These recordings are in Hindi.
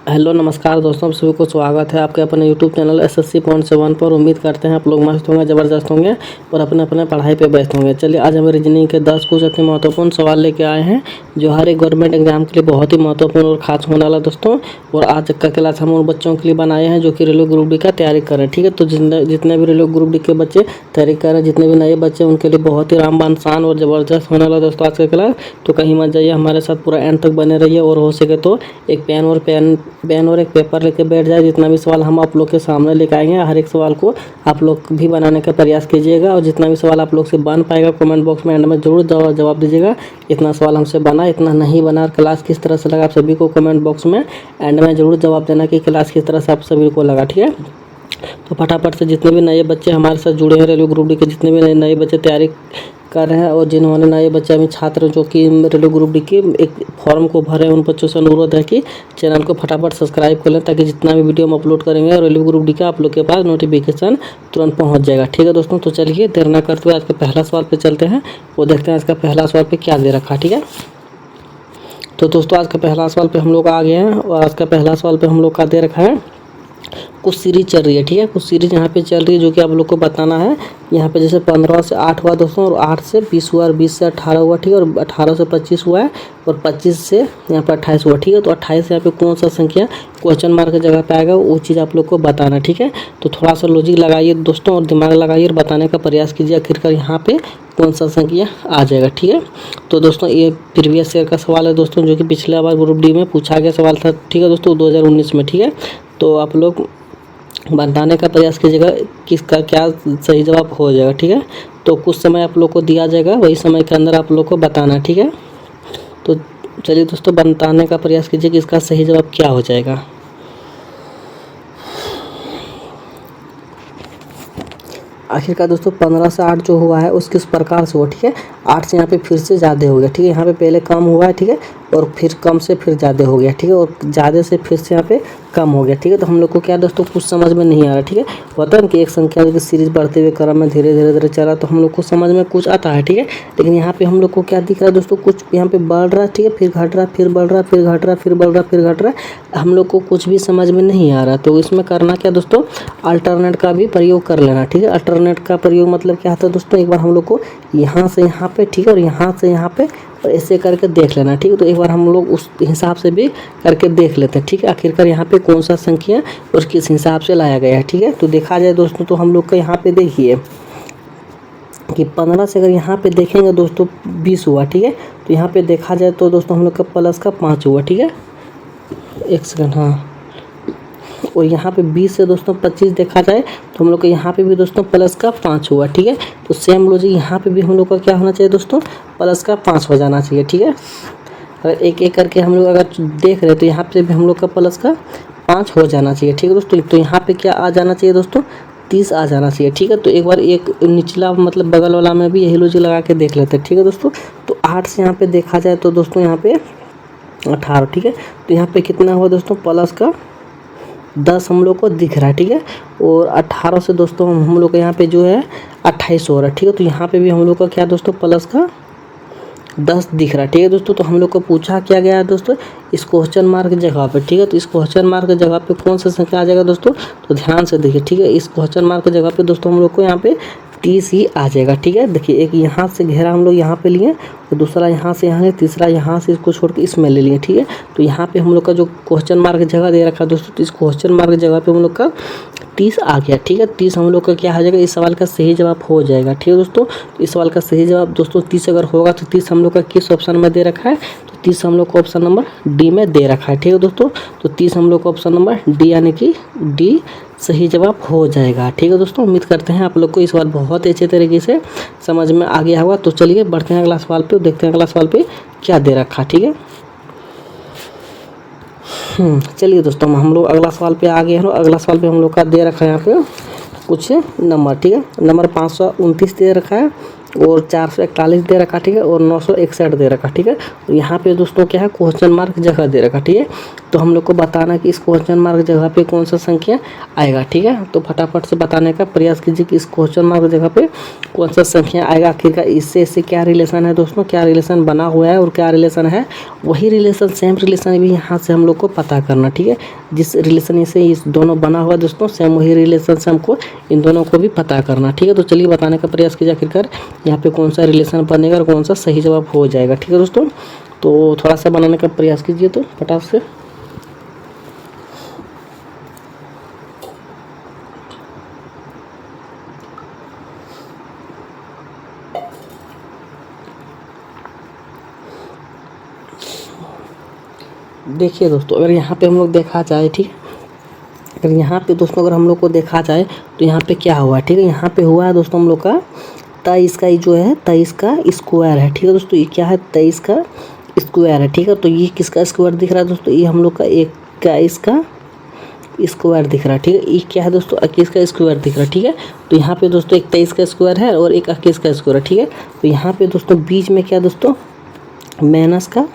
हेलो नमस्कार दोस्तों, आप सभी को स्वागत है आपके अपने यूट्यूब चैनल SSC पॉइंट 7 पर। उम्मीद करते हैं आप लोग मस्त होंगे, ज़बरदस्त होंगे और अपने अपने पढ़ाई पे व्यस्त होंगे। चलिए आज हम रीजनिंग के 10 कुछ अपने महत्वपूर्ण सवाल लेके आए हैं जो हर एक गवर्नमेंट एग्जाम के लिए बहुत ही महत्वपूर्ण और खास होने वाला दोस्तों। और आज का क्लास हम उन बच्चों के लिए बनाए हैं जो कि रेलवे ग्रुप डी का तैयारी कर रहे हैं। ठीक है, तो जितने भी रेलवे ग्रुप डी के बच्चे तैयारी कर रहे हैं, जितने भी नए बच्चे, उनके लिए बहुत ही रामबान शान और ज़बरदस्त होने वाला दोस्तों आज का क्लास। तो कहीं मत जाइए, हमारे साथ पूरा एंड तक बने रहिए और हो सके तो एक पेन और एक पेपर लेके बैठ जाए। जितना भी सवाल हम आप लोग के सामने लेके आएंगे, हर एक सवाल को आप लोग भी बनाने का प्रयास कीजिएगा और जितना भी सवाल आप लोग से बन पाएगा कमेंट बॉक्स में एंड में जरूर जवाब दीजिएगा। इतना सवाल हमसे बना, इतना नहीं बना, क्लास किस तरह से लगा, आप सभी को कमेंट बॉक्स में एंड में जरूर जवाब देना कि क्लास किस तरह से आप सभी को लगा। ठीक है, तो फटाफट से जितने भी नए बच्चे हमारे साथ जुड़े हैं रेलवे ग्रुप डी के, जितने भी नए बच्चे तैयारी कर रहे हैं और जिन्होंने नए बच्चे अभी छात्र जो कि रेलवे ग्रुप डी के एक फॉर्म को भरे, उन बच्चों से अनुरोध है कि चैनल को फटाफट सब्सक्राइब कर लें ताकि जितना भी वीडियो हम अपलोड करेंगे रेलवे ग्रुप डी का आप लोग के पास नोटिफिकेशन तुरंत पहुंच जाएगा। ठीक है दोस्तों, तो चलिए देर ना करते हुए आज का पहला सवाल पे चलते हैं वो देखते हैं आज का पहला सवाल पे क्या दे रखा। ठीक है, तो दोस्तों आज का पहला सवाल पे हम लोग आ गए हैं और आज का पहला सवाल पे हम लोग का दे रखा है कुछ सीरीज चल रही है। ठीक है, कुछ सीरीज यहाँ पे चल रही है जो कि आप लोग को बताना है। यहाँ पे जैसे 15 से 8 हुआ दोस्तों और 8 से 20 हुआ और 20 से 18 हुआ। ठीक है, और 18 से 25 हुआ है और 25 से यहाँ पे 28 हुआ। ठीक है, तो 28 यहाँ पे कौन सा संख्या क्वेश्चन मार्क की जगह पे आएगा वो चीज़ आप लोग को बताना। ठीक है, तो थोड़ा सा लॉजिक लगाइए दोस्तों और दिमाग लगाइए और बताने का प्रयास कीजिए आखिरकार यहाँ पे कौन सा संख्या आ जाएगा। ठीक है, तो दोस्तों ये प्रीवियस ईयर का सवाल है दोस्तों जो कि पिछले बार ग्रुप डी में पूछा गया सवाल था। ठीक है दोस्तों, 2019 में। ठीक है, तो आप लोग बताने का प्रयास कीजिएगा किसका क्या सही जवाब हो जाएगा। ठीक है, तो कुछ समय आप लोग को दिया जाएगा, वही समय के अंदर आप लोग को बताना। ठीक है, तो चलिए दोस्तों बताने का प्रयास कीजिए कि इसका सही जवाब क्या हो जाएगा। आखिरकार दोस्तों 15 से 8 जो हुआ है उस किस प्रकार से हुआ। ठीक है, 8 से यहाँ पे फिर से ज़्यादा हो गया। ठीक है, यहाँ पे पहले कम हुआ है। ठीक है, और फिर कम से फिर ज़्यादा हो गया। ठीक है, और ज़्यादा से फिर से यहाँ पे कम हो गया। ठीक है, तो हम लोग को क्या दोस्तों कुछ समझ में नहीं आ रहा। ठीक है, होता है कि एक संख्या की सीरीज बढ़ते हुए क्रम में धीरे धीरे चला तो हम लोग को समझ में कुछ आता है। ठीक है, लेकिन यहाँ पे हम लोग को क्या दिख रहा है दोस्तों, कुछ यहाँ पे बढ़ रहा है। ठीक है, फिर घट रहा, फिर बढ़ रहा, फिर घट रहा, फिर बढ़ रहा, फिर घट रहा है, हम लोग को कुछ भी समझ में नहीं आ रहा। तो इसमें करना क्या दोस्तों, अल्टरनेट का भी प्रयोग कर लेना। ठीक है, अल्टरनेट का प्रयोग मतलब क्या होता है दोस्तों, एक बार हम लोग को यहाँ से यहाँ पे, ठीक है, और यहाँ से यहाँ पे और ऐसे करके देख लेना। ठीक है, तो एक बार हम लोग उस हिसाब से भी करके देख लेते हैं। ठीक है, आखिरकार यहाँ पे कौन सा संख्या और किस हिसाब से लाया गया है। ठीक है, तो देखा जाए दोस्तों तो हम लोग का यहाँ पे देखिए कि 15 से अगर यहाँ पे देखेंगे दोस्तों 20 हुआ। ठीक है, तो यहाँ पे देखा जाए तो दोस्तों हम लोग का प्लस का 5 हुआ। ठीक है, एक सेकंड, हाँ, और यहाँ पे 20 से दोस्तों 25 देखा जाए तो हम लोग को यहाँ पे भी दोस्तों प्लस का 5 हुआ। ठीक है, तो सेम लॉजिक यहाँ पे भी हम लोग का क्या होना चाहिए दोस्तों, प्लस का 5 हो जाना चाहिए। ठीक है, अगर एक एक करके हम लोग अगर देख रहे तो यहाँ पे भी हम लोग का प्लस का 5 हो जाना चाहिए। ठीक है दोस्तों, तो यहाँ पे क्या आ जाना चाहिए दोस्तों, 30 आ जाना चाहिए। ठीक है, तो एक बार एक निचला मतलब बगल वाला में भी यही लॉजिक लगा के देख लेते हैं। ठीक है दोस्तों, तो 8 से यहाँ पे देखा जाए तो दोस्तों यहाँ पे 18। ठीक है, तो यहाँ पे कितना हुआ दोस्तों, प्लस का 10 हम लोग को दिख रहा है। ठीक है, और 18 से दोस्तों हम लोग को यहाँ पे जो है 28 हो रहा है। ठीक है, तो यहाँ पे भी हम लोग का क्या दोस्तों प्लस का 10 दिख रहा है। ठीक है दोस्तों, तो हम लोग को पूछा क्या गया है दोस्तों, इस क्वेश्चन मार्क की जगह पे। ठीक है, तो इस क्वेश्चन मार्क की जगह पे कौन सा संख्या आ जाएगा दोस्तों, तो ध्यान से देखिए। ठीक है, इस क्वेश्चन मार्क की जगह पे दोस्तों हम लोग को यहाँ पे 30 ही आ जाएगा। ठीक है, देखिए एक यहाँ से घेरा हम लोग यहाँ पे लिए और दूसरा यहाँ से यहाँ, तीसरा यहाँ से इसको छोड़ के इसमें ले लिए। ठीक है, तो यहाँ पे हम लोग का जो क्वेश्चन मार्क की जगह दे रखा है दोस्तों, तो इस क्वेश्चन मार्क की जगह पे हम लोग का 30 आ गया। ठीक है, 30 हम लोग का क्या आ जाएगा, इस सवाल का सही जवाब हो जाएगा। ठीक है दोस्तों, तो इस सवाल का सही जवाब दोस्तों 30 अगर होगा तो 30 हम लोग का किस ऑप्शन में दे रखा है, तो 30 हम लोग को ऑप्शन नंबर डी में दे रखा है। ठीक है दोस्तों, तो 30 हम लोग को ऑप्शन नंबर डी यानी कि डी सही जवाब हो जाएगा। ठीक है दोस्तों, उम्मीद करते हैं आप लोग को इस सवाल बहुत अच्छे तरीके से समझ में आ गया होगा। तो चलिए बढ़ते हैं अगला सवाल पे, देखते हैं अगला सवाल पे क्या दे रखा। ठीक है, चलिए दोस्तों हम लोग अगला सवाल पे आ गए हैं। अगला सवाल पे हम लोग का दे रखा है यहाँ पे कुछ नंबर। ठीक है, नंबर 529 दे रखा है और 441 दे रखा, ठीक है, और 961 दे रखा, ठीक है। और यहाँ पे दोस्तों क्या है, क्वेश्चन मार्क जगह दे रखा, ठीक है। तो हम लोग को बताना कि इस क्वेश्चन मार्क जगह पे कौन सा संख्या आएगा, ठीक है। तो फटाफट से बताने का प्रयास कीजिए कि इस क्वेश्चन मार्क जगह पे कौन सा संख्या आएगा। आखिरकार इससे क्या रिलेशन है दोस्तों, क्या रिलेशन बना हुआ है और क्या रिलेशन है, वही रिलेशन, सेम रिलेशन भी यहाँ से हम लोग को पता करना, ठीक है। जिस रिलेशन से इस दोनों बना हुआ दोस्तों, सेम वही रिलेशन से हमको इन दोनों को भी पता करना, ठीक है। तो चलिए बताने का प्रयास कीजिए आखिरकार यहाँ पे कौन सा रिलेशन बनेगा और कौन सा सही जवाब हो जाएगा, ठीक है दोस्तों। तो थोड़ा सा बनाने का प्रयास कीजिए तो फटाफट से। देखिए दोस्तों, अगर यहाँ पे हम लोग देखा जाए, ठीक है, अगर यहाँ पे दोस्तों अगर हम लोग को देखा जाए तो यहाँ पे क्या हुआ है, ठीक है। यहाँ पे हुआ है दोस्तों हम लोग का 23 का, ये जो है 23 का स्क्वायर है, ठीक है दोस्तों। ये क्या है, 23 का स्क्वायर है, ठीक है। तो ये किसका स्क्वायर दिख रहा है दोस्तों, ये हम लोग का 21 का स्क्वायर दिख रहा है, ठीक है। ये क्या है दोस्तों, 21 का स्क्वायर दिख रहा है, ठीक है। तो यहाँ पे दोस्तों एक 23 का स्क्वायर है और एक 21 का स्क्वायर है, ठीक है। तो यहाँ पे दोस्तों बीच में क्या दोस्तों, माइनस का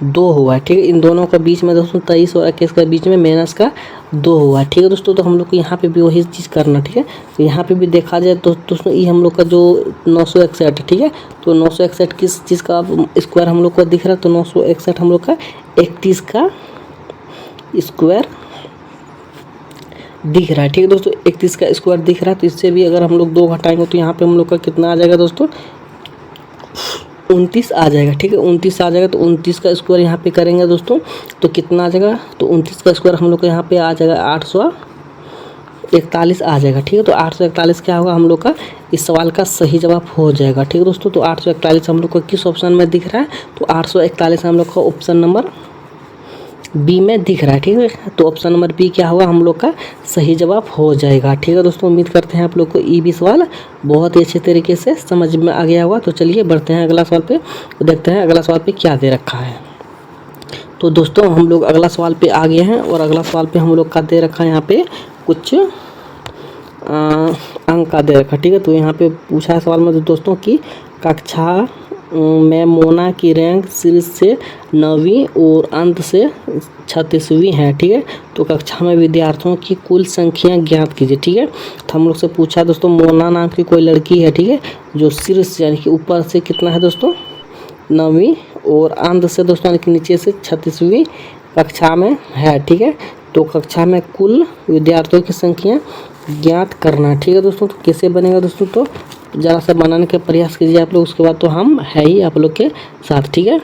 2 हुआ है, ठीक है। इन दोनों का बीच में दोस्तों 23 और 21 का बीच में माइनस का 2 हुआ है, ठीक है दोस्तों। तो हम लोग को यहाँ पे भी वही चीज़ करना, ठीक है। तो यहाँ पे भी देखा जाए तो दोस्तों ये हम लोग का जो 961 है, ठीक है। तो 961 किस चीज़ का स्क्वायर हम लोग को दिख रहा है, तो 961 हम लोग का 31 का स्क्वायर दिख रहा है, ठीक है दोस्तों। 31 का स्क्वायर दिख रहा है। तो इससे भी अगर हम लोग 2 घटाएंगे तो यहाँ पे हम लोग का कितना आ जाएगा दोस्तों, 29 आ जाएगा, ठीक है। 29 आ जाएगा। तो 29 का स्क्वायर यहाँ पे करेंगे दोस्तों तो कितना आ जाएगा, तो 29 का स्क्वायर हम लोग को यहाँ पे आ जाएगा 841 आ जाएगा, ठीक है। तो 841 क्या होगा हम लोग का, इस सवाल का सही जवाब हो जाएगा, ठीक है दोस्तों। तो 841 हम लोग को किस ऑप्शन में दिख रहा है, तो 841 हम लोग का ऑप्शन नंबर बी में दिख रहा है, ठीक है। तो ऑप्शन नंबर बी क्या होगा, हम लोग का सही जवाब हो जाएगा, ठीक है दोस्तों। उम्मीद करते हैं आप लोग को ये भी सवाल बहुत ही अच्छे तरीके से समझ में आ गया होगा। तो चलिए बढ़ते हैं अगला सवाल पे, तो देखते हैं अगला सवाल पे क्या दे रखा है। तो दोस्तों हम लोग अगला सवाल पे आ गए हैं और अगला सवाल पे हम लोग का दे रखा है यहाँ पे कुछ अंक का दे रखा, ठीक है। तो यहाँ पे पूछा है सवाल में दोस्तों कि कक्षा में मोना की रैंक शीर्ष से 9वीं और अंत से 36वीं है, ठीक है। तो कक्षा में विद्यार्थियों की कुल संख्या ज्ञात कीजिए, ठीक है। तो हम लोग से पूछा दोस्तों, मोना नाम की कोई लड़की है, ठीक है, जो शीर्ष यानी कि ऊपर से कितना है दोस्तों 9वीं और अंत से दोस्तों यानी कि नीचे से 36वीं कक्षा में है, ठीक है। तो कक्षा में कुल विद्यार्थियों की संख्या ज्ञात करना, ठीक है दोस्तों। तो कैसे बनेगा दोस्तों, तो ज़रा सा बनाने का प्रयास कीजिए आप लोग, उसके बाद तो हम है ही आप लोग के साथ, ठीक है।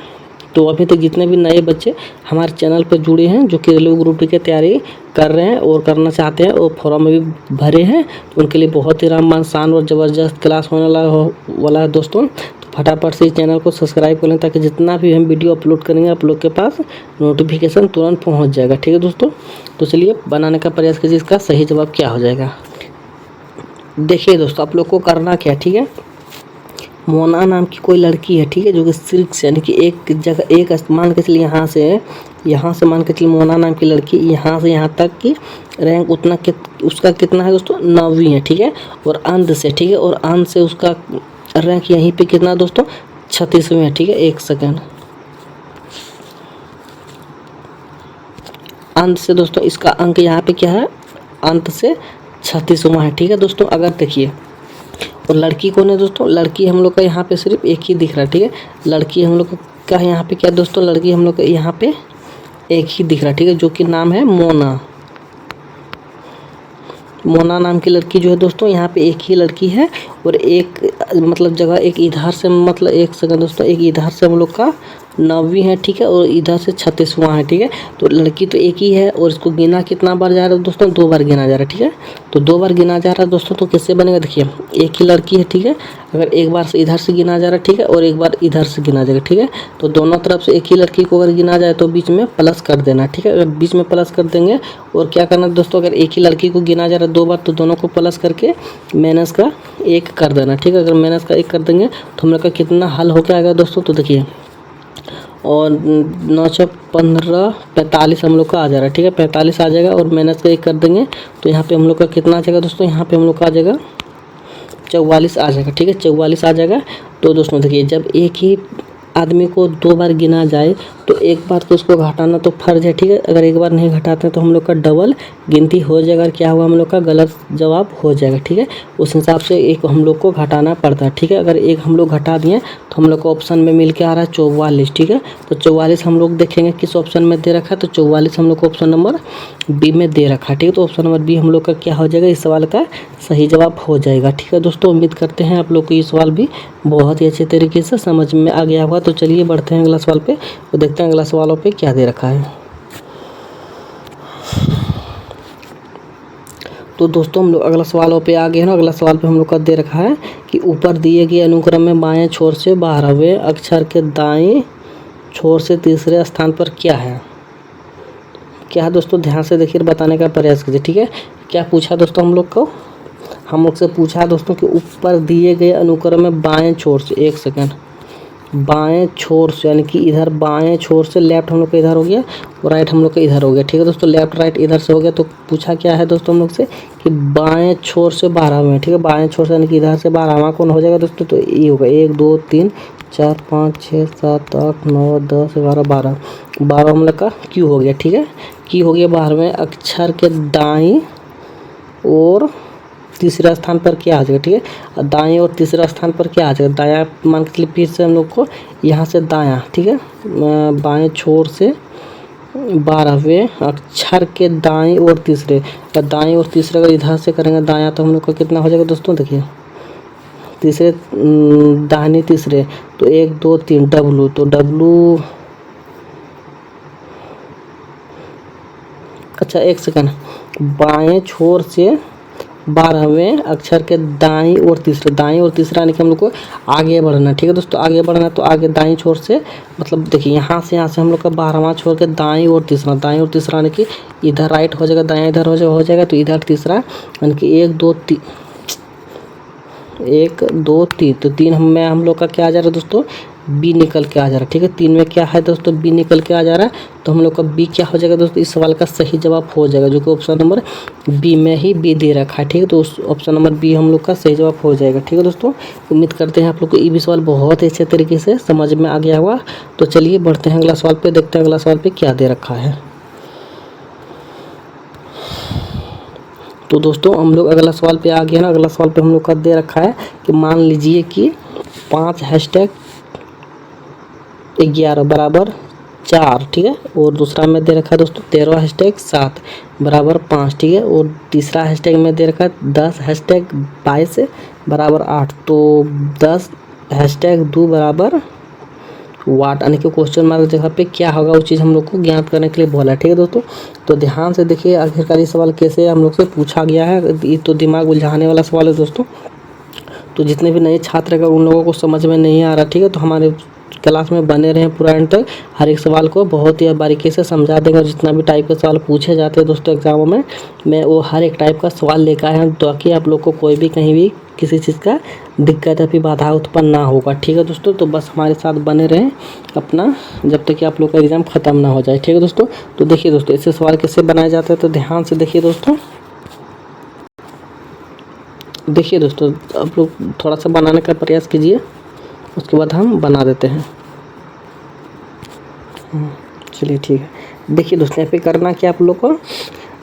तो अभी तक जितने भी नए बच्चे हमारे चैनल पर जुड़े हैं जो कि रेलवे ग्रुप डी की तैयारी कर रहे हैं और करना चाहते हैं और फॉर्म में भी भरे हैं, तो उनके लिए बहुत ही रामबान शान और ज़बरदस्त क्लास होने वाला है दोस्तों। तो फटाफट से इस चैनल को सब्सक्राइब कर लें ताकि जितना भी हम वीडियो अपलोड करेंगे आप लोग के पास नोटिफिकेशन तुरंत पहुँच जाएगा, ठीक है दोस्तों। तो चलिए बनाने का प्रयास कीजिए, इसका सही जवाब क्या हो जाएगा। देखिए दोस्तों आप लोग को करना क्या, ठीक है। मोना नाम की कोई लड़की है, ठीक है, जो कि शीर्ष यानी कि एक जगह एक मान के चलिए यहाँ से मान के चलिए मोना नाम की लड़की यहाँ से यहाँ तक की रैंक उतना उसका कितना है दोस्तों 9वीं है, ठीक है। और अंत से, ठीक है, और अंत से उसका रैंक यहीं पे कितना दोस्तों 36वीं है, ठीक है। एक सेकेंड, अंत से दोस्तों इसका अंक यहाँ पे क्या है, अंत से 36वां है, ठीक है दोस्तों। अगर देखिए और लड़की कौन है दोस्तों, लड़की हम लोग का यहाँ पे सिर्फ एक ही दिख रहा है, ठीक है। लड़की हम लोग का यहाँ पे क्या दोस्तों, लड़की हम लोग का यहाँ पे एक ही दिख रहा है, ठीक है, जो कि नाम है मोना। मोना नाम की लड़की जो है दोस्तों यहाँ पे एक ही लड़की है और एक मतलब जगह एक इधर से मतलब एक सेकंड दोस्तों, एक इधर से हम लोग का 9वीं है, ठीक है, और इधर से 36वां है, ठीक है। तो लड़की तो एक ही है और इसको गिना कितना बार जा रहा है दोस्तों, 2 बार गिना जा रहा है, ठीक है। तो 2 बार गिना जा रहा है दोस्तों, तो कैसे बनेगा देखिए, एक ही लड़की है, ठीक है। अगर एक बार से इधर से गिना जा रहा है, ठीक है, और एक बार इधर से गिना जाएगा, ठीक है। तो दोनों तरफ से एक ही लड़की को अगर गिना जाए तो बीच में प्लस कर देना, ठीक है। अगर बीच में प्लस कर देंगे और क्या करना दोस्तों, अगर एक ही लड़की को गिना जा रहा है 2 बार तो दोनों को प्लस करके माइनस का 1 कर देना, ठीक है। अगर माइनस का 1 कर देंगे तो हम लोग का कितना हल हो के आएगा दोस्तों, तो देखिए और 9 × 15 45 हम लोग का आ जा रहा है, ठीक है। 45 आ जाएगा और माइनस का 1 कर देंगे तो यहाँ पे हम लोग का कितना आ जाएगा दोस्तों, यहाँ पे हम लोग का आ जाएगा 44 आ जाएगा, ठीक है, 44 आ जाएगा। तो दोस्तों देखिए, जब एक ही आदमी को 2 बार गिना जाए तो एक बार तो उसको घटाना तो फर्ज है, ठीक है। अगर एक बार नहीं घटाते हैं तो हम लोग का डबल गिनती हो जाएगा और क्या हुआ, हम लोग का गलत जवाब हो जाएगा, ठीक है। उस हिसाब से एक हम लोग को घटाना पड़ता है, ठीक है। अगर एक हम लोग घटा दिए तो हम लोग को ऑप्शन में मिल के आ रहा है 44, ठीक है। तो 44 हम लोग देखेंगे किस ऑप्शन में दे रखा है, तो 44 हम लोग को ऑप्शन नंबर बी में दे रखा है, ठीक है। तो ऑप्शन नंबर बी हम लोग का क्या हो जाएगा, इस सवाल का सही जवाब हो जाएगा, ठीक है दोस्तों। उम्मीद करते हैं आप लोग को ये सवाल भी बहुत ही अच्छे तरीके से समझ में आ गया होगा। तो चलिए बढ़ते हैं अगला सवाल पे, तो देखते हैं अगला सवालों पे क्या दे रखा है। तो दोस्तों हम लोग अगला सवालों पे आ गए हैं। अगला सवाल पे हम लोग का दे रखा है कि ऊपर दिए गए अनुक्रम में बाएं छोर से 12वें अक्षर के दाएं छोर से तीसरे स्थान पर क्या है। क्या है दोस्तों, ध्यान से देखिए, बताने का प्रयास कीजिए, ठीक है। क्या पूछा दोस्तों हम लोग से पूछा दोस्तों कि ऊपर दिए गए अनुक्रम में बाएं छोर से, एक सेकंड, बाएं छोर से यानी कि इधर बाएं छोर से लेफ्ट हम लोग का इधर हो गया और राइट हम लोग का इधर हो गया, ठीक है दोस्तों। लेफ्ट राइट इधर से हो गया, तो पूछा क्या है दोस्तों हम लोग से कि बाएं छोर से 12वें, ठीक है। बाएं छोर से यानी कि इधर से 12वां कौन हो जाएगा दोस्तों, तो ये होगा 1 2 3 4 5 6 7 8 9 10 11 12 हम लोग का क्यू हो गया, ठीक है। क्यू हो गया 12वें अक्षर के दाएं और तीसरा स्थान पर क्या आ जाएगा, ठीक है। दाएं और तीसरा स्थान पर क्या आ जाएगा, दायां मान के चलिए, फिर से हम लोग को यहाँ से दायां, ठीक है, बाएं छोर से 12वें अक्षर के दाएं और तीसरे, दाएं और तीसरे अगर इधर से करेंगे दायां तो हम लोग का कितना हो जाएगा दोस्तों, देखिए तीसरे दाहिने तीसरे, तो 1 2 3 डब्लू, तो डब्लू, अच्छा एक सेकंड, बाएं छोर से 12वें अक्षर के दाईं और तीसरा यानी कि हम लोग को आगे बढ़ना, ठीक है दोस्तों। आगे बढ़ना तो आगे दाईं छोर से, मतलब देखिए यहाँ से हम लोग का 12वां छोर के दाईं और तीसरा यानी कि इधर राइट हो जाएगा, दायां इधर हो जाएगा, तो इधर तीसरा यानी कि 1 2 3 1 2 3, तो 3 में हम लोग का क्या आ जा रहा है दोस्तों, बी निकल के आ जा रहा है, ठीक है। 3 में क्या है दोस्तों, बी निकल के आ जा रहा है, तो हम लोग का बी क्या हो जाएगा दोस्तों, इस सवाल का सही जवाब हो जाएगा, जो कि ऑप्शन नंबर बी में ही बी दे रखा है, ठीक है। तो उस ऑप्शन नंबर बी हम लोग का सही जवाब हो जाएगा, ठीक है दोस्तों। उम्मीद करते हैं आप लोग को ये भी सवाल बहुत ही अच्छे तरीके से समझ में आ गया होगा। तो चलिए बढ़ते हैं अगला सवाल पे, देखते हैं अगला सवाल पे क्या दे रखा है। तो दोस्तों हम लोग अगला सवाल पे आ गए ना। अगला सवाल पे हम लोग का दे रखा है कि मान लीजिए कि 5 # 11 बराबर 4, ठीक है। और दूसरा में दे रखा है दोस्तों 13 # 7 बराबर 5, ठीक है। और तीसरा हैशटैग में दे रखा है 10 # 22 बराबर 8, तो 10 # 2 बराबर वाट, यानी कि क्वेश्चन मार्क जगह पे क्या होगा वो चीज़ हम लोग को ज्ञात करने के लिए बोला है, ठीक है दोस्तों। तो ध्यान से देखिए आखिरकार ये सवाल कैसे हम लोग से पूछा गया है, ये तो दिमाग उलझाने वाला सवाल है दोस्तों। तो जितने भी नए छात्र अगर उन लोगों को समझ में नहीं आ रहा, ठीक है, तो हमारे क्लास में बने रहें पूरा एंड तक, हर एक सवाल को बहुत ही बारीकी से समझा देंगे। और जितना भी टाइप के सवाल पूछे जाते हैं दोस्तों एग्जामों में, मैं वो हर एक टाइप का सवाल लेकर आया हूँ, ताकि आप लोग को कोई भी कहीं भी किसी चीज़ का दिक्कत या फिर बाधा उत्पन्न ना होगा, ठीक है दोस्तों। तो बस हमारे साथ बने रहें अपना, जब तक कि आप लोग का एग्ज़ाम ख़त्म ना हो जाए, ठीक है दोस्तों। तो देखिए दोस्तों ऐसे सवाल कैसे बनाए जाते हैं, तो ध्यान से देखिए दोस्तों। देखिए दोस्तों आप लोग थोड़ा सा बनाने का प्रयास कीजिए, उसके बाद हम बना देते हैं। चलिए ठीक है। देखिए दोस्तों यहाँ पे करना क्या आप लोग को,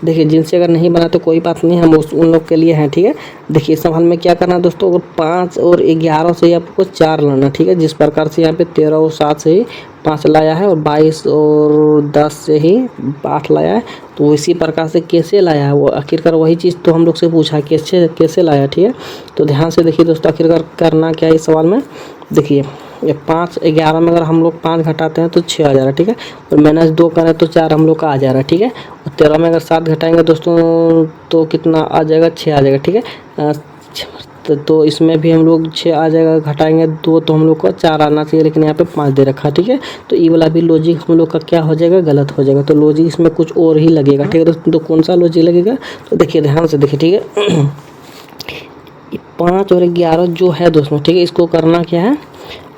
देखिए जिनसे अगर नहीं बना तो कोई बात नहीं, हम उन लोग के लिए हैं, ठीक है। देखिए सवाल में क्या करना है दोस्तों, और 5 और 11 से ही आपको 4 लाना, ठीक है। जिस प्रकार से यहाँ पे 13 और 7 से ही 5 लाया है और 22 और 10 से ही 8 लाया है, तो इसी प्रकार से कैसे लाया है वो, आखिरकार वही चीज़ तो हम लोग से पूछा कैसे लाया, ठीक है। तो ध्यान से देखिए दोस्तों आखिरकार करना क्या है इस सवाल में। देखिए ये 5 11 में अगर हम लोग 5 घटाते हैं तो 6 आ जा रहा है, ठीक है। और -2 करें तो 4 हम लोग का आ जा रहा है, ठीक है। और 13 में अगर 7 घटाएंगे दोस्तों तो कितना आ जाएगा, 6 आ जाएगा, ठीक है। तो इसमें भी हम लोग 6 आ जाएगा, घटाएंगे 2 तो हम लोग को 4 आना चाहिए, लेकिन यहाँ पे 5 दे रखा है, ठीक है। तो ये वाला भी लॉजिक हम लोग का क्या हो जाएगा, गलत हो जाएगा। तो लॉजिक इसमें कुछ और ही लगेगा, ठीक है दोस्तों। तो कौन सा लॉजिक लगेगा, तो देखिए ध्यान से देखिए, ठीक है। 5 और 11 जो है दोस्तों, ठीक है, इसको करना क्या है,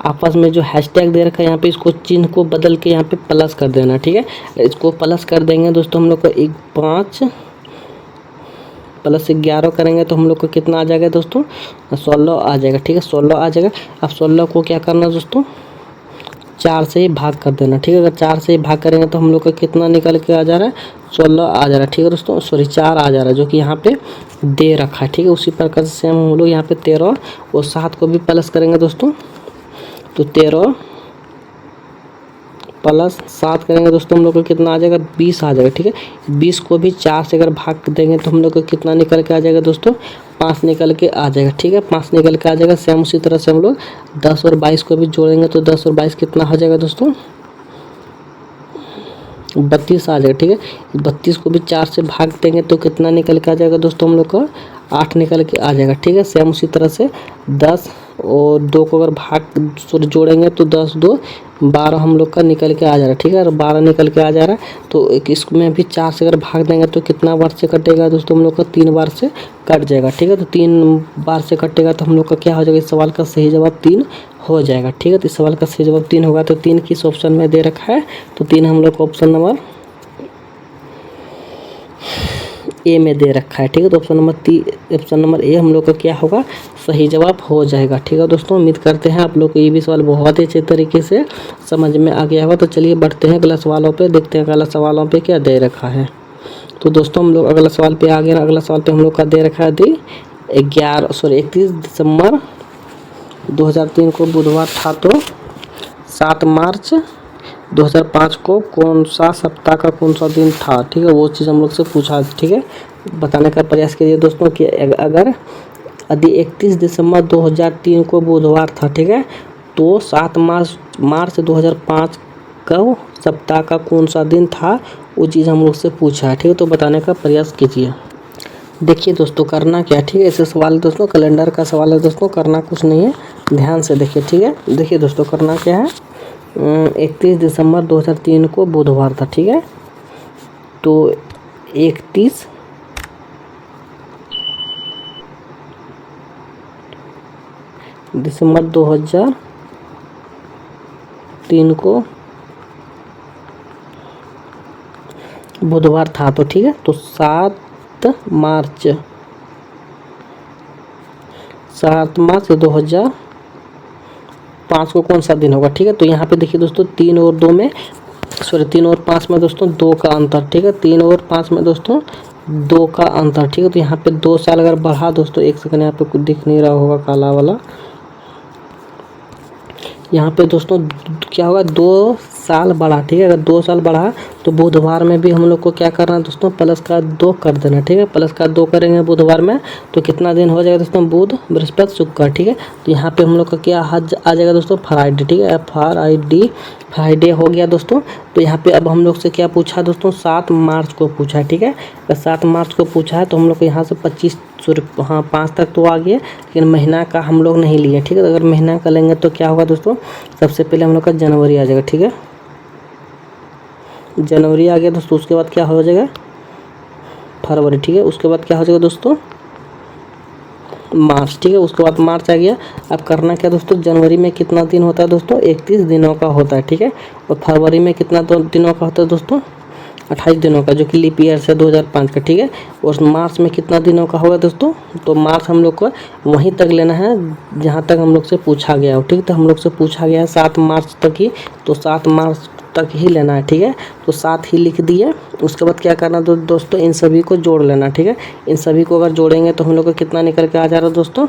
आपस में जो हैशटैग दे रखा है यहाँ पे इसको चिन्ह को बदल के यहाँ पे प्लस कर देना, ठीक है। इसको प्लस कर देंगे दोस्तों हम लोग को 5 प्लस 11 करेंगे तो हम लोग को कितना आ जाएगा दोस्तों, 16 आ जाएगा। ठीक है, 16 आ जाएगा। अब 16 को क्या करना दोस्तों, 4 से ही भाग कर देना। ठीक है, अगर 4 से ही भाग करेंगे तो हम लोग का कितना निकल के आ जा रहा है, 16 आ जा रहा है। ठीक है दोस्तों, सॉरी 4 आ जा रहा है, जो कि यहाँ पे दे रखा है। ठीक है, उसी प्रकार से सेम हम लोग यहाँ पे 13 और 7 को भी प्लस करेंगे दोस्तों, तो 13 प्लस 7 करेंगे दोस्तों हम लोग को कितना आ जाएगा, 20 आ जाएगा। ठीक है, 20 को भी 4 से अगर भाग देंगे तो हम लोग को कितना निकल के आ जाएगा दोस्तों, 5 निकल के आ जाएगा। ठीक है, 5 निकल के आ जाएगा। सेम उसी तरह से हम लोग 10 और 22 को भी जोड़ेंगे तो 10 और 22 कितना हो जाएगा दोस्तों, 32 आ जाएगा। ठीक है, 32 को भी 4 से भाग देंगे तो कितना निकल के आ जाएगा दोस्तों, हम लोग का 8 निकल के आ जाएगा। ठीक है, सेम उसी तरह से 10 और 2 को अगर भाग जोड़ेंगे तो 10 2 12 हम लोग का निकल के आ जा रहा है। ठीक है, और 12 निकल के आ जा रहा है तो इसमें भी 4 से अगर भाग देंगे तो कितना बार से कटेगा दोस्तों, हम लोग का 3 बार से कट जाएगा। ठीक है, तो 3 बार से कटेगा तो हम लोग का क्या हो जाएगा, इस सवाल का सही जवाब 3 हो जाएगा। ठीक है, तो इस सवाल का सही जवाब 3 होगा। तो 3 किस ऑप्शन में दे रखा है, तो 3 हम लोग को ऑप्शन नंबर ए में दे रखा है। ठीक है, तो ऑप्शन नंबर ए हम लोग का क्या होगा, सही जवाब हो जाएगा। ठीक है दोस्तों, उम्मीद करते हैं आप लोग को ये भी सवाल बहुत ही अच्छे तरीके से समझ में आ गया होगा। तो चलिए बढ़ते हैं अगला सवालों पे, देखते हैं अगला सवालों पे क्या दे रखा है। तो दोस्तों हम लोग अगला सवाल पे आ गए। अगला सवाल पे हम लोग का दे रखा है 31 दिसंबर 2003 को बुधवार था, तो 7 मार्च 2005 को कौन सा सप्ताह का कौन सा दिन था। ठीक है, वो चीज़ हम लोग से पूछा। ठीक है, बताने का प्रयास कीजिए दोस्तों कि अगर यदि 31 दिसंबर 2003 को बुधवार था, ठीक है, तो 7 मार्च 2005 का सप्ताह का कौन सा दिन था, वो चीज़ हम लोग से पूछा है। ठीक है, तो बताने का प्रयास कीजिए। देखिए दोस्तों करना क्या, ठीक है, ऐसे सवाल दोस्तों कैलेंडर का सवाल है दोस्तों, करना कुछ नहीं है, ध्यान से देखिए। ठीक है, देखिए दोस्तों करना क्या है, 31 दिसंबर 2003 को बुधवार था। ठीक है, तो 31 दिसंबर 2003 को बुधवार था, तो ठीक है, तो 7 मार्च 2005 को कौन सा दिन होगा। ठीक है, तो यहाँ पे देखिए दोस्तों 3 और 5 में दोस्तों 2 का अंतर। ठीक है, 3 और 5 में दोस्तों 2 का अंतर। ठीक है, तो यहाँ पे 2 साल अगर बढ़ा दोस्तों, एक सेकंड यहाँ पे कुछ दिख नहीं रहा होगा काला वाला, यहाँ पे दोस्तों क्या होगा, 2 साल बढ़ा। ठीक है, अगर 2 साल बढ़ा तो बुधवार में भी हम लोग को क्या करना है दोस्तों, प्लस का 2 कर देना। ठीक है, प्लस का 2 करेंगे बुधवार में तो कितना दिन हो जाएगा दोस्तों, बुध बृहस्पति शुक्र। ठीक है, तो यहाँ पे हम लोग का क्या आ जाएगा दोस्तों, फ्राइडे। ठीक है, फ्राइडे हो गया दोस्तों। तो यहाँ पे अब हम लोग से क्या पूछा दोस्तों, 7 मार्च को पूछा है। ठीक है, अगर 7 मार्च को पूछा है तो हम लोग को यहाँ से 5 तक तो आ गया, लेकिन महीना का हम लोग नहीं लिए। ठीक है, तो अगर महीना का लेंगे तो क्या होगा दोस्तों, सबसे पहले हम लोग का जनवरी आ जाएगा। ठीक है, जनवरी आ गया दोस्तों, उसके बाद क्या हो जाएगा, फरवरी। ठीक है, उसके बाद क्या हो जाएगा दोस्तों, मार्च। ठीक है, उसके बाद मार्च आ गया। अब करना क्या दोस्तों, जनवरी में कितना दिन होता है दोस्तों, 31 दिनों का होता है। ठीक है, और फरवरी में कितना दिनों का होता है दोस्तों, 28 दिनों का, जो कि लीप ईयर से 2005 का। ठीक है, और मार्च में कितना दिनों का होगा दोस्तों, तो मार्च हम लोग को वहीं तक लेना है जहाँ तक हम लोग से पूछा गया हो। ठीक है, तो हम लोग से पूछा गया है 7 मार्च तक ही, तो 7 मार्च तक ही लेना है। ठीक है, तो 7 ही लिख दिए। उसके बाद क्या करना दोस्तों, इन सभी को जोड़ लेना। ठीक है, इन सभी को अगर जोड़ेंगे तो हम लोग को कितना निकल के आ जा रहा है दोस्तों,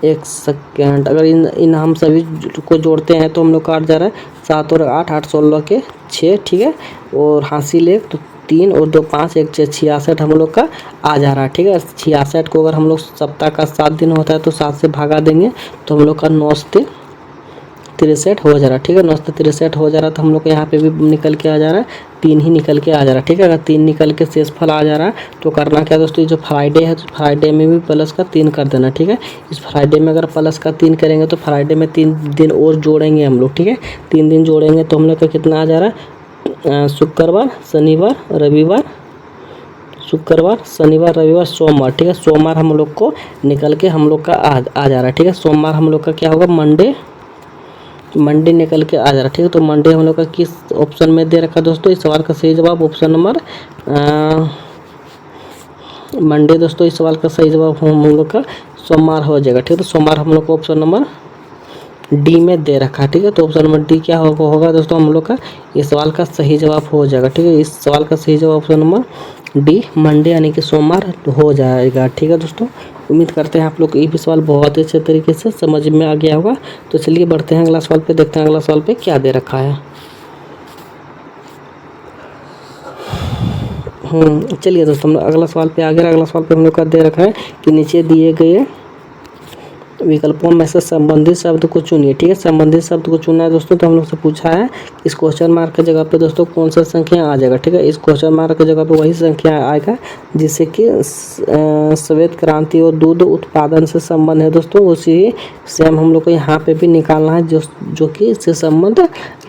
एक सेकेंड, अगर इन हम सभी को जोड़ते हैं तो हम लोग का आ जा रहा है 7 और 8 16 के 6। ठीक है, और हासिल 1 तो 3 और 2 5 1 6 66 हम लोग का आ जा रहा है। ठीक है, 66 को अगर हम लोग सप्ताह का 7 दिन होता है तो 7 से भागा देंगे तो हम लोग का 9 से 63 हो जा रहा है। ठीक है, 9 से 63 हो जा रहा है, तो हम लोग को यहाँ पे भी निकल के आ जा रहा है 3 ही निकल के आ जा रहा है। ठीक है, अगर 3 निकल के शेष फल आ जा रहा है तो करना क्या दोस्तों, ये जो फ्राइडे है तो फ्राइडे में भी प्लस का 3 कर देना। ठीक है, इस फ्राइडे में अगर प्लस का 3 करेंगे तो फ्राइडे में 3 दिन और जोड़ेंगे हम लोग। ठीक है, 3 दिन जोड़ेंगे तो हम लोग का कितना आ जा रहा है, शुक्रवार शनिवार रविवार, शुक्रवार शनिवार रविवार सोमवार। ठीक है, सोमवार हम लोग को निकल के हम लोग का आ जा रहा है। ठीक है, सोमवार हम लोग का क्या होगा, मंडे मंडे निकल के आ जा रहा, ठीक है। तो मंडे हम लोग का किस ऑप्शन में दे रखा दोस्तों? इस सवाल का सही जवाब ऑप्शन नंबर मंडे दोस्तों। इस सवाल का सही जवाब हम लोग का सोमवार हो जाएगा, ठीक है। तो सोमवार हम लोग को ऑप्शन नंबर डी में दे रखा है, ठीक है। तो ऑप्शन नंबर डी क्या होगा दोस्तों हम लोग का? इस सवाल का सही जवाब हो जाएगा, ठीक है। इस सवाल का सही जवाब ऑप्शन नंबर डी मंडे यानी कि सोमवार हो जाएगा, ठीक है दोस्तों। उम्मीद करते हैं आप लोग को ये भी सवाल बहुत ही अच्छे तरीके से समझ में आ गया होगा। तो चलिए बढ़ते हैं अगला सवाल पे, देखते हैं अगला सवाल पे क्या दे रखा है। चलिए दोस्तों हम लोग अगला सवाल पे आ गए। अगला सवाल पे हम लोग का दे रखा है कि नीचे दिए गए विकल्पों में से संबंधित शब्द को चुनिए, ठीक है। संबंधित शब्द को चुनना है दोस्तों। तो हम लोग से पूछा है इस क्वेश्चन मार्क की जगह पे दोस्तों कौन सा संख्या आ जाएगा, ठीक है। इस क्वेश्चन मार्क की जगह पे वही संख्या आएगा जिससे कि श्वेत क्रांति और दूध उत्पादन से संबंध है दोस्तों। उसी से हम लोग को यहाँ पे भी निकालना है जो कि इससे संबंध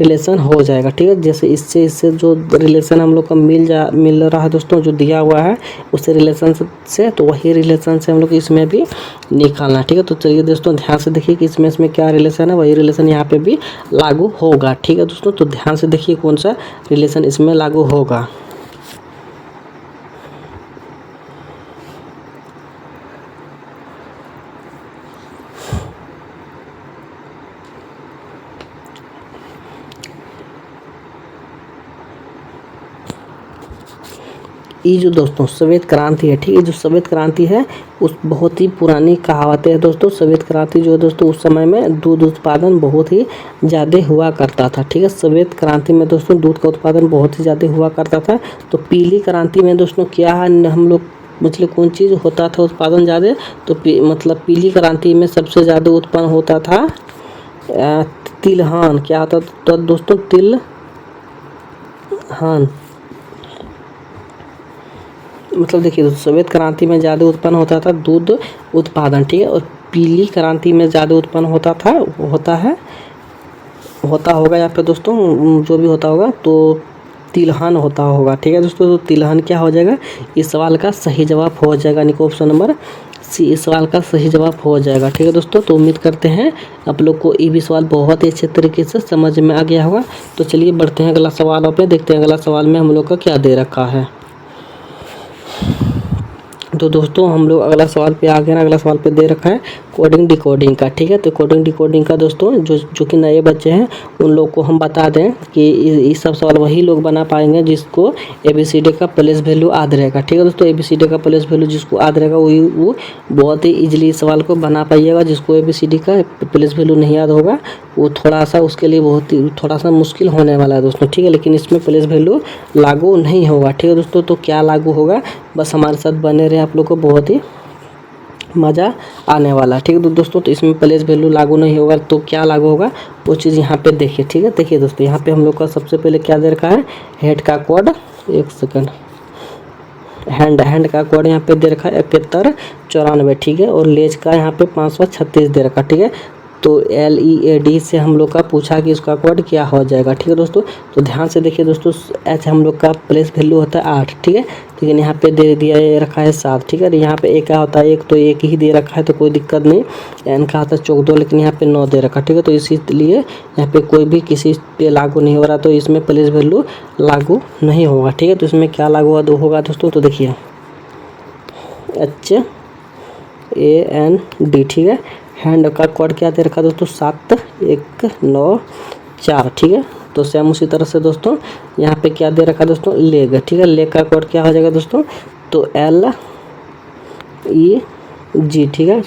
रिलेशन हो जाएगा, ठीक है। जैसे इससे जो रिलेशन हम लोग का मिल रहा है दोस्तों, जो दिया हुआ है उससे रिलेशन से, तो वही रिलेशन से हम लोग इसमें भी निकालना है, ठीक है। तो चलिए दोस्तों ध्यान से देखिए कि इसमें क्या रिलेशन है, वही रिलेशन यहाँ पे भी लागू होगा, ठीक है दोस्तों। तो ध्यान से देखिए कौन सा रिलेशन इसमें लागू होगा। ये जो दोस्तों श्वेत क्रांति है, ठीक है। जो श्वेत क्रांति है उस बहुत ही पुरानी कहावतें है दोस्तों। श्वेत क्रांति जो है दोस्तों उस समय में दूध उत्पादन बहुत ही ज़्यादा हुआ करता था, ठीक है। श्वेत क्रांति में दोस्तों दूध का उत्पादन बहुत ही ज़्यादा हुआ करता था। तो पीली क्रांति में दोस्तों क्या है, हम लोग मतलब कौन चीज़ होता था उत्पादन ज़्यादा? तो मतलब पीली क्रांति में सबसे ज़्यादा उत्पन्न होता था तिलहन। क्या होता था दोस्तों? तिलहन। मतलब देखिए श्वेत क्रांति में ज़्यादा उत्पन्न होता था दूध उत्पादन, ठीक है। और पीली क्रांति में ज़्यादा उत्पन्न होता होगा यहाँ पे दोस्तों, जो भी होता होगा तो तिलहन होता होगा, ठीक है दोस्तों। तो तिलहन क्या हो जाएगा? इस सवाल का सही जवाब हो जाएगा, यानी कि ऑप्शन नंबर सी इस सवाल का सही जवाब हो जाएगा, ठीक है दोस्तों। तो उम्मीद करते हैं आप लोग को ये भी सवाल बहुत ही अच्छे तरीके से समझ में आ गया होगा। तो चलिए बढ़ते हैं अगला सवाल पे, देखते हैं अगला सवाल में हम लोग का क्या दे रखा है। तो दोस्तों हम लोग अगला सवाल पे आ गए ना। अगला सवाल पे दे रखा है कोडिंग डिकोडिंग का, ठीक है। तो कोडिंग डिकोडिंग का दोस्तों जो कि नए बच्चे हैं उन लोग को हम बता दें कि ये सब सवाल वही लोग बना पाएंगे जिसको ABCD का प्लेस वैल्यू याद रहेगा, ठीक है दोस्तों। ABCD का प्लेस वैल्यू जिसको याद रहेगा वो बहुत ही ईजिली इस सवाल को बना पाइएगा। जिसको ABCD का प्लेस वैल्यू नहीं याद होगा वो थोड़ा सा उसके लिए थोड़ा सा मुश्किल होने वाला है दोस्तों, ठीक है। लेकिन इसमें प्लेस वैल्यू लागू नहीं होगा, ठीक है दोस्तों। तो क्या लागू होगा? बस हमारे साथ बने रहे, आप लोग को बहुत ही मज़ा आने वाला, ठीक है। तो दोस्तों तो इसमें प्लेस वैल्यू लागू नहीं होगा तो क्या लागू होगा वो चीज़ यहाँ पे देखिए, ठीक है। देखिए दोस्तों यहाँ पे हम लोग का सबसे पहले क्या दे रखा है? हेड का कोड, एक सेकंड, हैंड का कोड यहाँ पे दे रखा है 7194, ठीक है। और लेज का यहाँ पे 536 दे रखा, ठीक है। तो LEAD से हम लोग का पूछा कि इसका कोड क्या हो जाएगा, ठीक है दोस्तों। तो ध्यान से देखिए दोस्तों, H हम लोग का प्लेस वैल्यू होता है 8, ठीक है। लेकिन यहाँ पे दे दिया रखा है 7, ठीक है। यहाँ पे एक क्या होता है, एक तो एक ही दे रखा है तो कोई दिक्कत नहीं। N का होता है 14, लेकिन यहाँ पे 9 दे रखा, ठीक है। तो इसीलिए यहाँ पे कोई भी किसी पे लागू नहीं हो रहा, तो इसमें प्लेस वैल्यू लागू नहीं होगा, ठीक है। तो इसमें क्या लागू होगा दोस्तों? तो देखिए HAND, ठीक है। हैंड का कोड क्या दे रखा दोस्तों? 7194, ठीक है। तो सेम उसी तरह से दोस्तों यहाँ पे क्या दे रखा दोस्तों? लेग, ठीक है। लेग का कोड क्या हो जाएगा दोस्तों? तो LEG, ठीक है।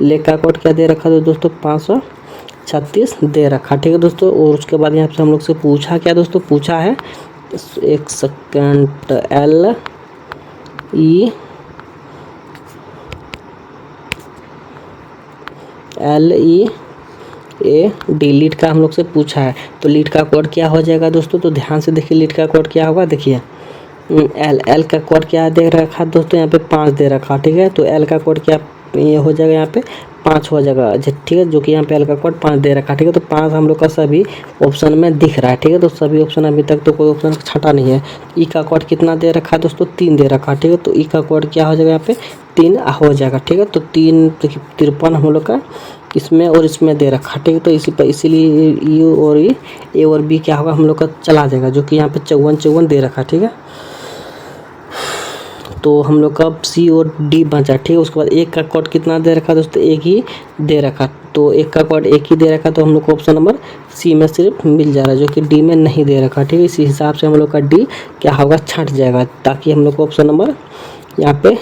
लेग का कोड क्या दे रखा दोस्तों? 536 दे रखा, ठीक है दोस्तों। और उसके बाद यहाँ पे हम लोग से पूछा क्या दोस्तों? पूछा है, एक सेकेंड, LEAD लीड का हम लोग से पूछा है। तो लीड का कोड क्या हो जाएगा दोस्तों? तो ध्यान से देखिए लीड का कोड क्या होगा। देखिए एल का कोड क्या दे रखा दोस्तों? यहाँ पे 5 दे रखा, ठीक है। तो एल का कोड क्या ये हो जाएगा? यहाँ पे 5 हो जाएगा, ठीक है। जो कि यहाँ पे एल का कोड 5 दे रखा, ठीक है। तो 5 हम लोग का सभी ऑप्शन में दिख रहा है, ठीक है। तो सभी ऑप्शन अभी तक तो कोई ऑप्शन छटा नहीं है। ई का कोड कितना दे रखा दोस्तों? 3 दे रखा, ठीक है। तो ई का कोड क्या हो जाएगा? यहाँ पे 3 हो जाएगा, ठीक है। तो 3 53 हम लोग का इसमें और इसमें दे रखा, ठीक है। तो इसी पर इसीलिए ये ए और बी क्या होगा हम लोग का चला जाएगा, जो कि यहाँ पे 54 दे रखा, ठीक है। तो हम लोग का सी और डी बचा, ठीक है। उसके बाद एक का कोड कितना दे रखा दोस्तों, एक ही दे रखा, तो एक का कोड एक ही दे रखा, तो हम लोग को ऑप्शन नंबर सी में सिर्फ मिल जा रहा है, जो कि डी में नहीं दे रखा, ठीक है। इसी हिसाब से हम लोग का डी क्या होगा, छट जाएगा, ताकि हम लोग को ऑप्शन नंबर यहाँ पे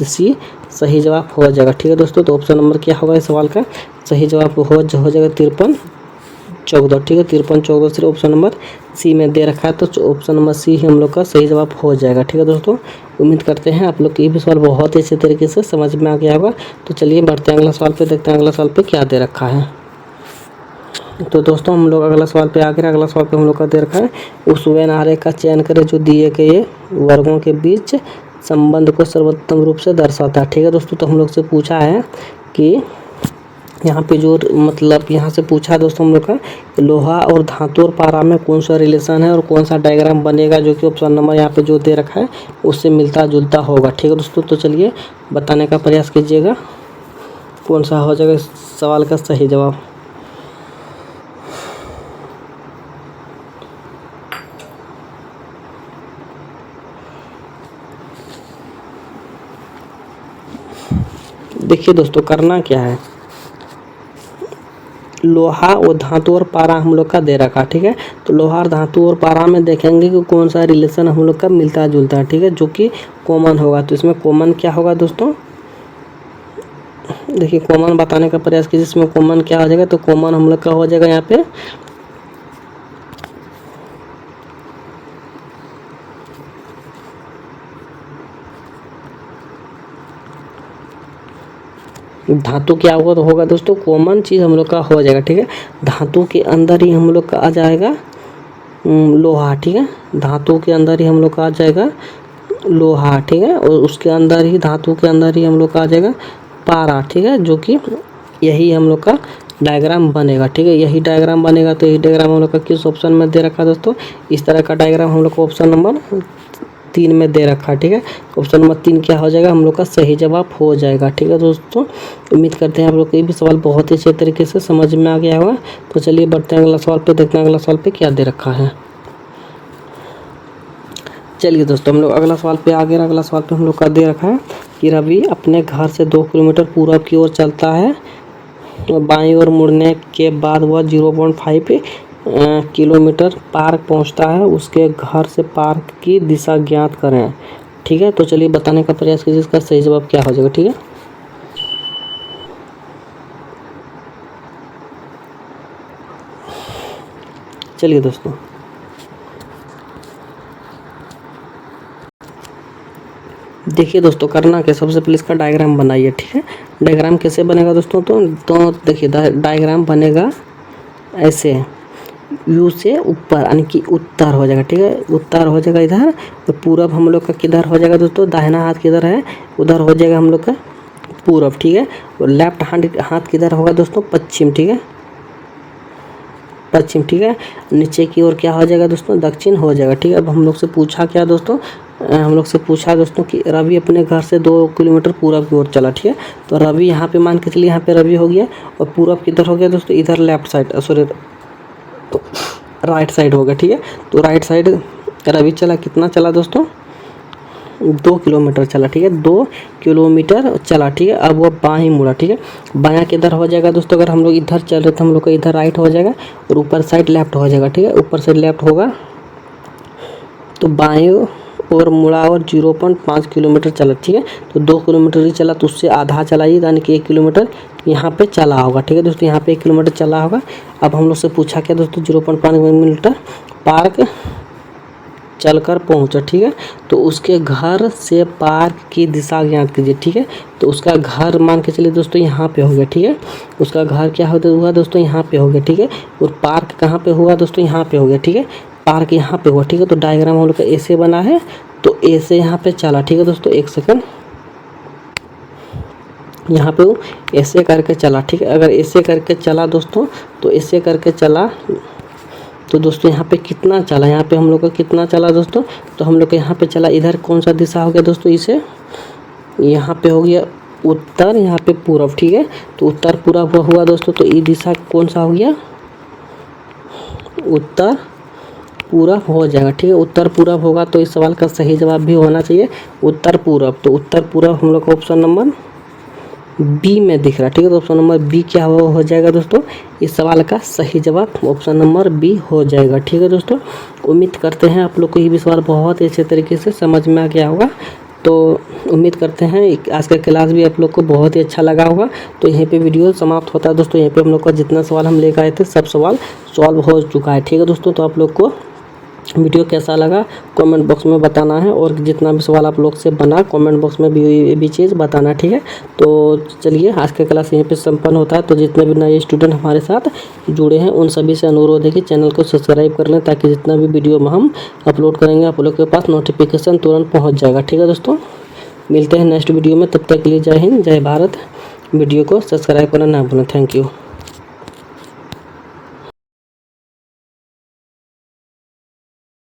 सी सही जवाब हो जाएगा, ठीक है दोस्तों। तो ऑप्शन नंबर क्या होगा इस सवाल का सही जवाब हो जाएगा 53-14, ठीक है। 53-14 सिर्फ ऑप्शन नंबर सी में दे रखा है, तो ऑप्शन नंबर सी ही हम लोग का सही जवाब हो जाएगा, ठीक है दोस्तों। उम्मीद करते हैं आप लोग को ये भी सवाल बहुत ही अच्छे तरीके से समझ में आ गया होगा। तो चलिए बढ़ते हैं अगला सवाल पे, देखते हैं अगला सवाल पे क्या दे रखा है। तो दोस्तों हम लोग अगला सवाल पे आ गए। अगला सवाल पे हम लोग का दे रखा है, उस वेन आरेख का चयन करें जो दिए गए वर्गों के बीच संबंध को सर्वोत्तम रूप से दर्शाता है, ठीक है दोस्तों। तो हम लोग से पूछा है कि यहाँ पे जो मतलब यहाँ से पूछा है दोस्तों हम लोग का लोहा और धातु और पारा में कौन सा रिलेशन है और कौन सा डायग्राम बनेगा, जो कि ऑप्शन नंबर यहाँ पे जो दे रखा है उससे मिलता जुलता होगा, ठीक है दोस्तों। तो चलिए बताने का प्रयास कीजिएगा कौन सा हो जाएगा इस सवाल का सही जवाब। देखिए दोस्तों करना क्या है, लोहा और धातु और पारा हम लोग का दे रखा, ठीक है। तो लोहा और धातु और पारा में देखेंगे कि कौन सा रिलेशन हम लोग का मिलता जुलता है, ठीक है, जो कि कॉमन होगा। तो इसमें कॉमन क्या होगा दोस्तों, देखिए कॉमन बताने का प्रयास कीजिए। इसमें कॉमन क्या हो जाएगा, तो कॉमन हम लोग का हो जाएगा यहाँ पे धातु क्या होगा, तो होगा दोस्तों कॉमन चीज़ हम लोग का हो जाएगा, ठीक है। धातु के अंदर ही हम लोग का आ जाएगा लोहा, ठीक है। धातु के अंदर ही हम लोग का आ जाएगा लोहा, ठीक है। और उसके अंदर ही धातु के अंदर ही हम लोग का आ जाएगा पारा, ठीक है, जो कि यही हम लोग का डायग्राम बनेगा, ठीक है। यही डायग्राम बनेगा, तो यही डायग्राम हम लोग का किस ऑप्शन में दे रखा है दोस्तों, इस तरह का डायग्राम हम लोग को ऑप्शन नंबर 3 में दे रखा है, ठीक है। ऑप्शन नंबर 3 क्या हो जाएगा हम लोग का सही जवाब हो जाएगा, ठीक है दोस्तों। उम्मीद करते हैं आप लोग को ये भी सवाल बहुत ही अच्छे तरीके से समझ में आ गया होगा। तो चलिए बढ़ते हैं अगला सवाल पे, देखते हैं अगला सवाल पे क्या दे रखा है। चलिए दोस्तों हम लोग अगला सवाल पे आ गए। अगला सवाल पे हम लोग का दे रखा है कि रवि अपने घर से 2 किलोमीटर पूर्व की ओर चलता है, बाईं ओर मुड़ने के बाद वह 0.5 किलोमीटर पार्क पहुंचता है, उसके घर से पार्क की दिशा ज्ञात करें, ठीक है। तो चलिए बताने का प्रयास कीजिए इसका सही जवाब क्या हो जाएगा, ठीक है। चलिए दोस्तों देखिए दोस्तों करना क्या, सबसे पहले इसका डायग्राम बनाइए, ठीक है। डायग्राम कैसे बनेगा दोस्तों, तो देखिए डायग्राम बनेगा ऐसे, यू से ऊपर यानी कि उत्तर हो जाएगा, ठीक है। उत्तर हो जाएगा इधर, तो पूरब हम लोग का किधर हो जाएगा दोस्तों, दाहिना हाथ किधर है उधर हो जाएगा हम लोग का पूरब, ठीक है। और लेफ्ट हाथ किधर होगा दोस्तों, पश्चिम, ठीक है, पश्चिम, ठीक है। नीचे की ओर क्या हो जाएगा दोस्तों, दक्षिण हो जाएगा, ठीक है। अब हम लोग से पूछा क्या दोस्तों, हम लोग से पूछा दोस्तों कि रवि अपने घर से 2 किलोमीटर पूरब की ओर चला, ठीक है। तो रवि यहाँ पे मान के चलिए यहाँ पे रवि हो गया, और पूरब किधर हो गया दोस्तों, इधर left side, sorry right side हो गया, ठीक है। तो राइट साइड रवि चला, कितना चला दोस्तों, 2 किलोमीटर चला, ठीक है, 2 किलोमीटर चला, ठीक है। अब वो बाएं मुड़ा, ठीक है। बायां किधर हो जाएगा दोस्तों, अगर हम लोग इधर चल रहे तो हम लोग का इधर राइट हो जाएगा, और ऊपर साइड लेफ्ट हो जाएगा, ठीक है। ऊपर साइड लेफ्ट होगा, तो बाएं और मुड़ा और 0.5 किलोमीटर चला, ठीक है। तो 2 किलोमीटर ही चला, तो उससे आधा चलाइए, यानी कि 1 किलोमीटर यहाँ पे चला होगा, ठीक है दोस्तों। यहाँ पे 1 किलोमीटर चला होगा। अब हम लोग से पूछा क्या दोस्तों, 0.5 किलोमीटर पार्क चलकर पहुँचा, ठीक है। तो उसके घर से पार्क की दिशा ज्ञात कीजिए, ठीक है। तो उसका घर मान के चलिए दोस्तों यहाँ पे हो गया, ठीक है। उसका घर क्या हुआ दोस्तों, यहाँ पे हो गया, ठीक है। और पार्क कहाँ पे हुआ दोस्तों, यहाँ पे हो गया, ठीक है। पार्क यहाँ पे हुआ, ठीक है। तो डायग्राम हम लोग का ऐसे बना है, तो ऐसे यहाँ पे चला, ठीक है दोस्तों। 1 सेकंड, यहाँ पे वो ऐसे करके चला, ठीक है। अगर ऐसे करके चला दोस्तों, तो ऐसे करके चला, तो दोस्तों यहाँ पे कितना चला, यहाँ पे हम लोग का कितना चला दोस्तों, तो हम लोग का यहाँ पे चला, इधर कौन सा दिशा हो गया दोस्तों, इसे यहाँ पे हो गया उत्तर, यहाँ पे पूरब, ठीक है। तो उत्तर पूरब हुआ दोस्तों, तो ई दिशा कौन सा हो गया, उत्तर पूरब हो जाएगा, ठीक है। उत्तर पूरब होगा तो इस सवाल का सही जवाब भी होना चाहिए उत्तर पूरब। तो उत्तर पूरब हम लोग का ऑप्शन नंबर बी में दिख रहा है, ठीक है। तो ऑप्शन नंबर बी क्या हो जाएगा दोस्तों, इस सवाल का सही जवाब ऑप्शन नंबर बी हो जाएगा, ठीक है दोस्तों। उम्मीद करते हैं आप लोग को ये भी सवाल बहुत ही अच्छे तरीके से समझ में आ गया होगा। तो उम्मीद करते हैं आज का क्लास भी आप लोग को बहुत ही अच्छा लगा होगा। तो यहीं पे वीडियो समाप्त होता है दोस्तों। यहीं पे हम लोग का जितना सवाल हम लेकर आए थे सब सवाल सॉल्व हो चुका है, ठीक है दोस्तों। तो आप लोग को वीडियो कैसा लगा कमेंट बॉक्स में बताना है, और जितना भी सवाल आप लोग से बना कमेंट बॉक्स में भी चीज़ बताना, ठीक है। तो चलिए आज का क्लास यहीं पे संपन्न होता है। तो जितने भी नए स्टूडेंट हमारे साथ जुड़े हैं उन सभी से अनुरोध है कि चैनल को सब्सक्राइब कर लें, ताकि जितना भी वीडियो हम अपलोड करेंगे आप लोग के पास नोटिफिकेशन तुरंत पहुँच जाएगा, ठीक है दोस्तों। मिलते हैं नेक्स्ट वीडियो में, तब तक के लिए जय हिंद जय भारत। वीडियो को सब्सक्राइब करना ना भूलें। Thank you.